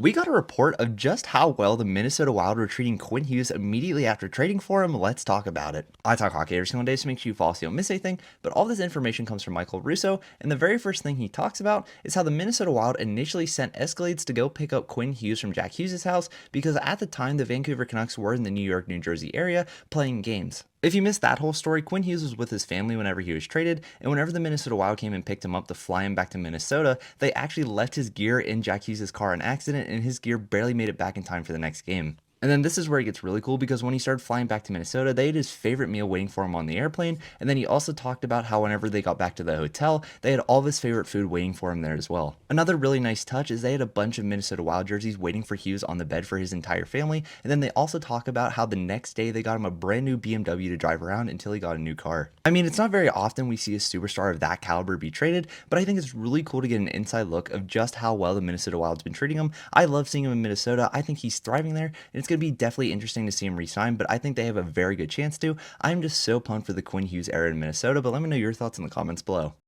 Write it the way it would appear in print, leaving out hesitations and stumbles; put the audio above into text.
We got a report of just how well the Minnesota Wild were treating Quinn Hughes immediately after trading for him. Let's talk about it. I talk hockey every single day, so make sure you follow so you don't miss anything. But all this information comes from Michael Russo, and the very first thing he talks about is how the Minnesota Wild initially sent Escalades to go pick up Quinn Hughes from Jack Hughes' house because at the time the Vancouver Canucks were in the New York, New Jersey area playing games. If you missed that whole story, Quinn Hughes was with his family whenever he was traded, and whenever the Minnesota Wild came and picked him up to fly him back to Minnesota, they actually left his gear in Jack Hughes' car in an accident, and his gear barely made it back in time for the next game. And then this is where it gets really cool because when he started flying back to Minnesota, they had his favorite meal waiting for him on the airplane. And then he also talked about how whenever they got back to the hotel, they had all of his favorite food waiting for him there as well. Another really nice touch is they had a bunch of Minnesota Wild jerseys waiting for Hughes on the bed for his entire family. And then they also talk about how the next day they got him a brand new BMW to drive around until he got a new car. I mean, it's not very often we see a superstar of that caliber be traded, but I think it's really cool to get an inside look of just how well the Minnesota Wild's been treating him. I love seeing him in Minnesota. I think he's thriving there, and it's going to be definitely interesting to see him resign, but I think they have a very good chance to. I'm just so pumped for the Quinn Hughes era in Minnesota, but let me know your thoughts in the comments below.